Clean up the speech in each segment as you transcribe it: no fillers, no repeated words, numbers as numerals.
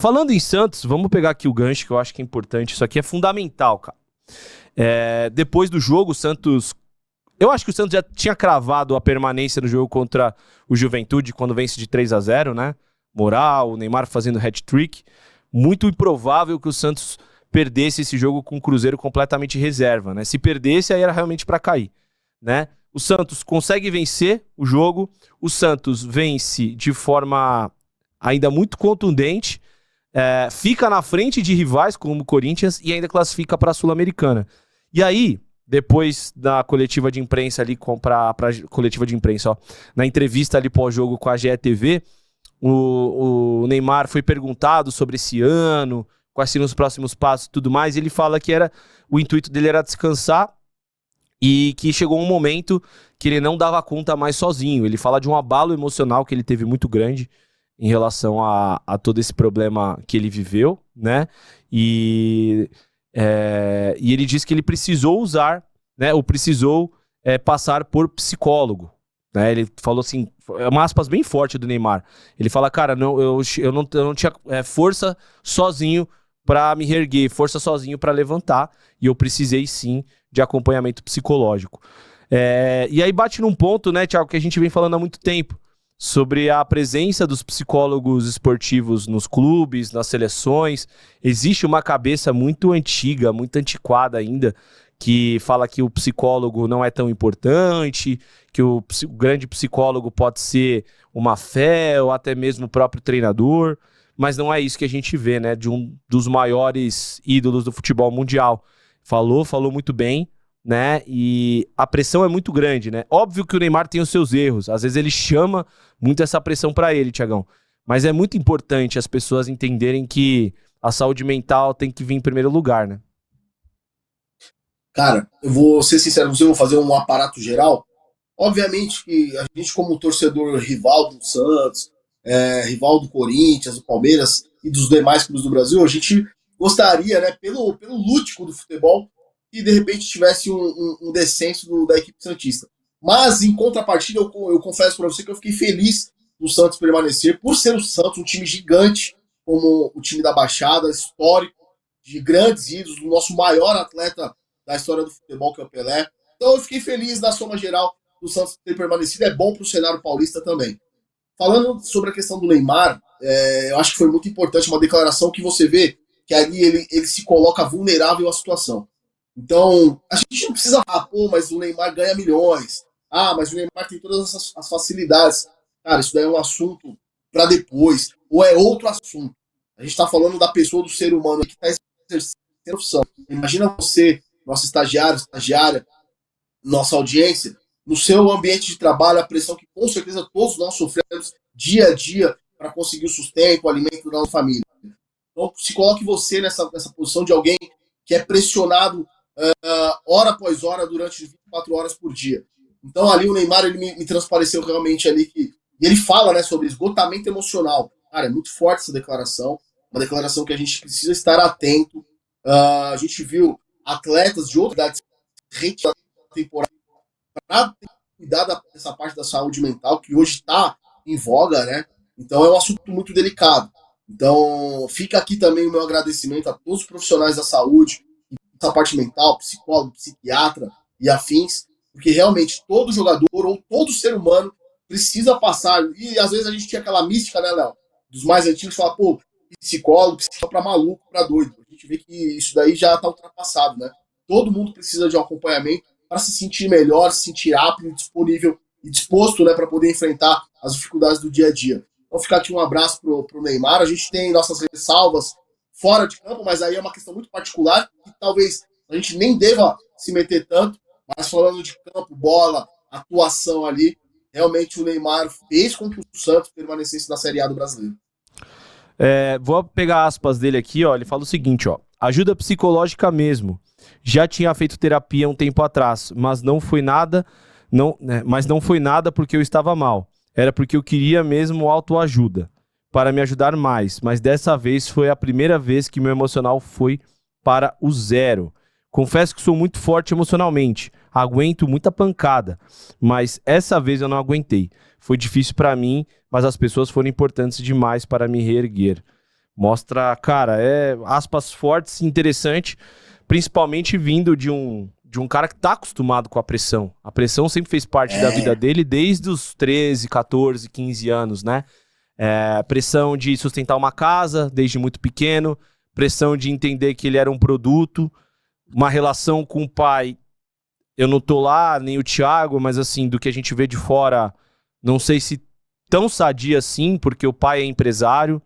Falando em Santos, vamos pegar aqui o gancho que eu acho que é importante. Isso aqui é fundamental, cara. Depois do jogo, o Santos... Eu acho que o Santos já tinha cravado a permanência no jogo contra o Juventude quando vence de 3-0, né? Moral, o Neymar fazendo hat-trick. Muito improvável que o Santos perdesse esse jogo com o Cruzeiro completamente reserva, né? Se perdesse, aí era realmente para cair, né? O Santos consegue vencer o jogo. O Santos vence de forma ainda muito contundente. Fica na frente de rivais como o Corinthians e ainda classifica para a Sul-Americana. E aí... Depois da coletiva de imprensa ali, coletiva de imprensa, ó, na entrevista ali pós-jogo com a GETV, o Neymar foi perguntado sobre esse ano, quais seriam os próximos passos e tudo mais, e ele fala que o intuito dele era descansar e que chegou um momento que ele não dava conta mais sozinho. Ele fala de um abalo emocional que ele teve muito grande em relação a todo esse problema que ele viveu, né? E ele disse que ele precisou usar, né, ou precisou passar por psicólogo, né? Ele falou assim, é uma aspas bem forte do Neymar. Ele fala, cara, eu não tinha força sozinho para me reerguer, força sozinho para levantar, e eu precisei sim de acompanhamento psicológico. E aí bate num ponto, né, Thiago, que a gente vem falando há muito tempo, sobre a presença dos psicólogos esportivos nos clubes, nas seleções. Existe uma cabeça muito antiga, muito antiquada ainda, que fala que o psicólogo não é tão importante, que o grande psicólogo pode ser uma fé ou até mesmo o próprio treinador, mas não é isso que a gente vê, né, de um dos maiores ídolos do futebol mundial. Falou muito bem, né? E a pressão é muito grande, né? Óbvio que o Neymar tem os seus erros, às vezes ele chama muito essa pressão pra ele, Thiagão, mas é muito importante as pessoas entenderem que a saúde mental tem que vir em primeiro lugar, né? Cara, eu vou ser sincero, eu vou fazer um aparato geral. Obviamente que a gente, como torcedor rival do Santos, rival do Corinthians, do Palmeiras e dos demais clubes do Brasil, a gente gostaria, né, pelo lúdico do futebol, que de repente tivesse um descenso da equipe santista. Mas, em contrapartida, eu confesso para você que eu fiquei feliz do Santos permanecer, por ser o Santos um time gigante, como o time da Baixada, histórico, de grandes ídolos, do nosso maior atleta da história do futebol, que é o Pelé. Então eu fiquei feliz da soma geral do Santos ter permanecido. É bom para o cenário paulista também. Falando sobre a questão do Neymar, eu acho que foi muito importante uma declaração que você vê que ali ele se coloca vulnerável à situação. Então, a gente não precisa falar, mas o Neymar ganha milhões. Mas o Neymar tem todas as facilidades. Cara, isso daí é um assunto para depois. Ou é outro assunto. A gente está falando da pessoa, do ser humano que está exercendo a profissão. Imagina você, nosso estagiário, estagiária, nossa audiência, no seu ambiente de trabalho, a pressão que com certeza todos nós sofremos dia a dia para conseguir o sustento, o alimento da nossa família. Então, se coloque você nessa posição de alguém que é pressionado hora após hora durante 24 horas por dia. Então, ali o Neymar ele me transpareceu realmente ali que... E ele fala, né, sobre esgotamento emocional. Cara, é muito forte essa declaração. Uma declaração que a gente precisa estar atento. A gente viu atletas de outras idades retiradas da temporada para cuidar dessa parte da saúde mental, que hoje está em voga, né? Então é um assunto muito delicado. Então fica aqui também o meu agradecimento a todos os profissionais da saúde, essa parte mental, psicólogo, psiquiatra e afins, porque realmente todo jogador ou todo ser humano precisa passar, e às vezes a gente tinha aquela mística, né, Léo, dos mais antigos, falar, psicólogo para maluco, para doido. A gente vê que isso daí já está ultrapassado, né? Todo mundo precisa de um acompanhamento para se sentir melhor, se sentir apto, disponível e disposto, né, para poder enfrentar as dificuldades do dia a dia. Então ficar aqui um abraço pro Neymar. A gente tem nossas ressalvas fora de campo, mas aí é uma questão muito particular que talvez a gente nem deva se meter tanto, mas falando de campo, bola, atuação ali, realmente o Neymar fez com que o Santos permanecesse na Série A do Brasileiro. Vou pegar aspas dele aqui, ó. Ele fala o seguinte, ó: ajuda psicológica mesmo. Já tinha feito terapia um tempo atrás, mas não foi nada porque eu estava mal. Era porque eu queria mesmo autoajuda, para me ajudar mais. Mas dessa vez foi a primeira vez que meu emocional foi para o zero. Confesso que sou muito forte emocionalmente, aguento muita pancada, mas essa vez eu não aguentei. Foi difícil para mim, mas as pessoas foram importantes demais para me reerguer. Mostra, cara, aspas fortes e interessante, principalmente vindo de um cara que tá acostumado com a pressão. A pressão sempre fez parte da vida dele desde os 13, 14, 15 anos, né? Pressão de sustentar uma casa desde muito pequeno, pressão de entender que ele era um produto, uma relação com o pai. Eu não tô lá, nem o Thiago, mas assim, do que a gente vê de fora, não sei se tão sadia assim, porque o pai é empresário.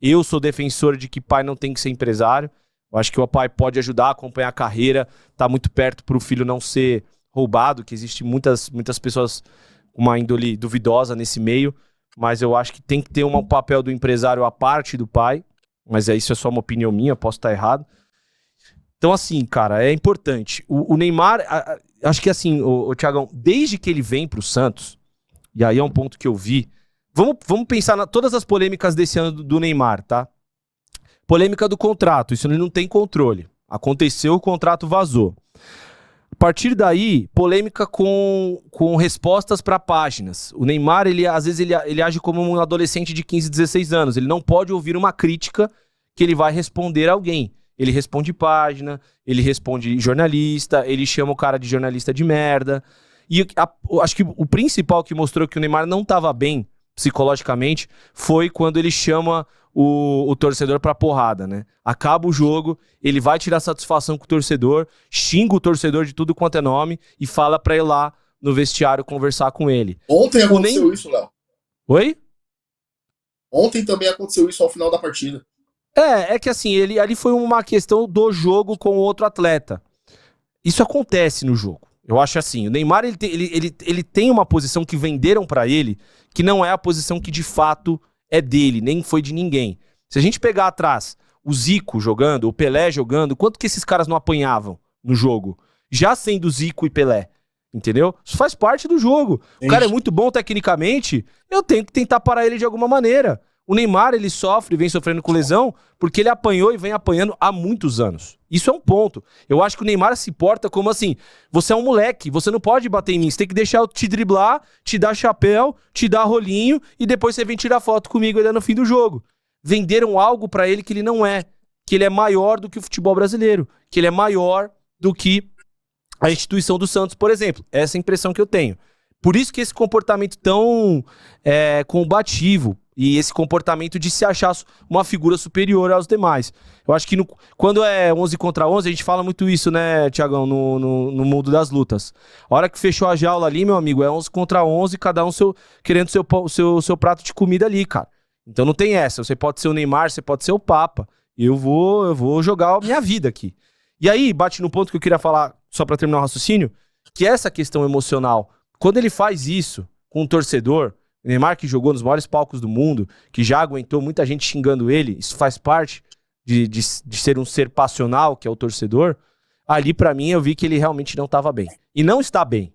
Eu sou defensor de que pai não tem que ser empresário. Eu acho que o pai pode ajudar a acompanhar a carreira, tá muito perto para o filho não ser roubado, que existe muitas pessoas com uma índole duvidosa nesse meio, mas eu acho que tem que ter um papel do empresário à parte do pai, mas isso é só uma opinião minha, posso estar errado. Então, assim, cara, é importante. O Neymar, acho que assim, o Thiagão, desde que ele vem pro Santos, e aí é um ponto que eu vi, vamos pensar em todas as polêmicas desse ano do Neymar, tá? Polêmica do contrato, isso ele não tem controle. Aconteceu, o contrato vazou. A partir daí, polêmica com respostas para páginas. O Neymar, às vezes, ele age como um adolescente de 15, 16 anos. Ele não pode ouvir uma crítica que ele vai responder a alguém. Ele responde página, ele responde jornalista, ele chama o cara de jornalista de merda. E acho que o principal que mostrou que o Neymar não estava bem psicologicamente foi quando ele chama o torcedor pra porrada, né? Acaba o jogo, ele vai tirar satisfação com o torcedor, xinga o torcedor de tudo quanto é nome e fala pra ir lá no vestiário conversar com ele. Ontem aconteceu isso, Léo. Oi? Ontem também aconteceu isso ao final da partida. É que assim, ali foi uma questão do jogo com outro atleta. Isso acontece no jogo. Eu acho assim, o Neymar ele tem uma posição que venderam pra ele, que não é a posição que de fato é dele, nem foi de ninguém. Se a gente pegar atrás o Zico jogando, o Pelé jogando, quanto que esses caras não apanhavam no jogo? Já sendo Zico e Pelé, entendeu? Isso faz parte do jogo. O cara é muito bom tecnicamente, eu tenho que tentar parar ele de alguma maneira. O Neymar, ele vem sofrendo com lesão, porque ele apanhou e vem apanhando há muitos anos. Isso é um ponto. Eu acho que o Neymar se porta como assim, você é um moleque, você não pode bater em mim, você tem que deixar eu te driblar, te dar chapéu, te dar rolinho, e depois você vem tirar foto comigo ainda no fim do jogo. Venderam algo pra ele que ele não é, que ele é maior do que o futebol brasileiro, que ele é maior do que a instituição do Santos, por exemplo. Essa é a impressão que eu tenho. Por isso que esse comportamento tão combativo, e esse comportamento de se achar uma figura superior aos demais. Eu acho que quando é 11 contra 11, a gente fala muito isso, né, Thiagão, no mundo das lutas. A hora que fechou a jaula ali, meu amigo, é 11 contra 11, cada um querendo seu prato de comida ali, cara. Então não tem essa. Você pode ser o Neymar, você pode ser o Papa. Eu vou jogar a minha vida aqui. E aí, bate no ponto que eu queria falar, só pra terminar o raciocínio, que essa questão emocional, quando ele faz isso com um torcedor, o Neymar que jogou nos maiores palcos do mundo, que já aguentou muita gente xingando ele, isso faz parte de ser um ser passional, que é o torcedor. Ali, pra mim, eu vi que ele realmente não estava bem. E não está bem.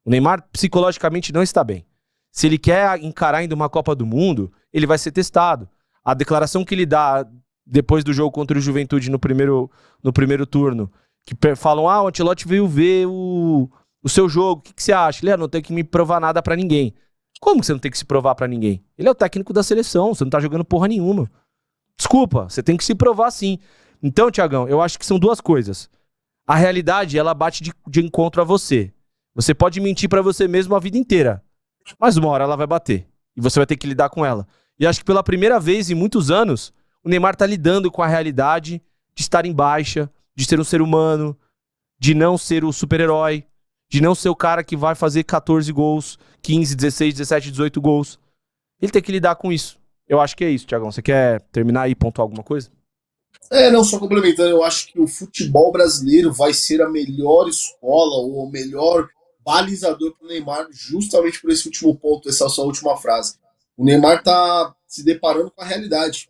O Neymar, psicologicamente, não está bem. Se ele quer encarar ainda uma Copa do Mundo, ele vai ser testado. A declaração que ele dá depois do jogo contra o Juventude no primeiro turno, que falam, o Ancelotti veio ver o seu jogo, o que você acha? Ele, não tem que me provar nada pra ninguém. Como que você não tem que se provar pra ninguém? Ele é o técnico da seleção, você não tá jogando porra nenhuma. Desculpa, você tem que se provar sim. Então, Thiagão, eu acho que são duas coisas. A realidade, ela bate de encontro a você. Você pode mentir pra você mesmo a vida inteira, mas uma hora ela vai bater. E você vai ter que lidar com ela. E acho que pela primeira vez em muitos anos, o Neymar tá lidando com a realidade de estar em baixa, de ser um ser humano, de não ser o super-herói, de não ser o cara que vai fazer 14 gols, 15, 16, 17, 18 gols. Ele tem que lidar com isso. Eu acho que é isso, Thiagão. Você quer terminar aí e pontuar alguma coisa? Não, só complementando, eu acho que o futebol brasileiro vai ser a melhor escola ou o melhor balizador para o Neymar, justamente por esse último ponto, essa sua última frase. O Neymar tá se deparando com a realidade.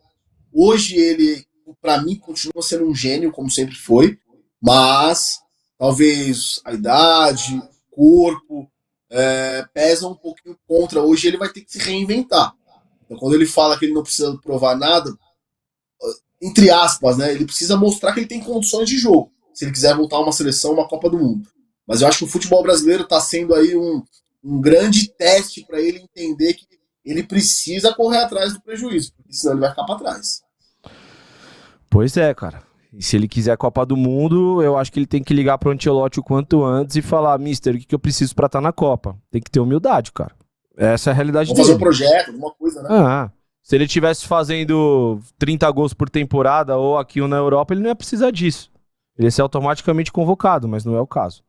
Hoje ele, para mim, continua sendo um gênio, como sempre foi, mas talvez a idade, o corpo, pesa um pouquinho contra. Hoje ele vai ter que se reinventar. Então, quando ele fala que ele não precisa provar nada, entre aspas, né, ele precisa mostrar que ele tem condições de jogo, se ele quiser voltar a uma seleção, uma Copa do Mundo. Mas eu acho que o futebol brasileiro está sendo aí um grande teste para ele entender que ele precisa correr atrás do prejuízo, porque senão ele vai ficar para trás. Pois é, cara. E se ele quiser a Copa do Mundo, eu acho que ele tem que ligar pro Ancelotti o quanto antes e falar, mister, o que eu preciso pra estar na Copa? Tem que ter humildade, cara. Essa é a realidade Vamos fazer um dele. projeto, alguma coisa, né? Se ele tivesse fazendo 30 gols por temporada ou aqui ou na Europa, ele não ia precisar disso. Ele ia ser automaticamente convocado, mas não é o caso.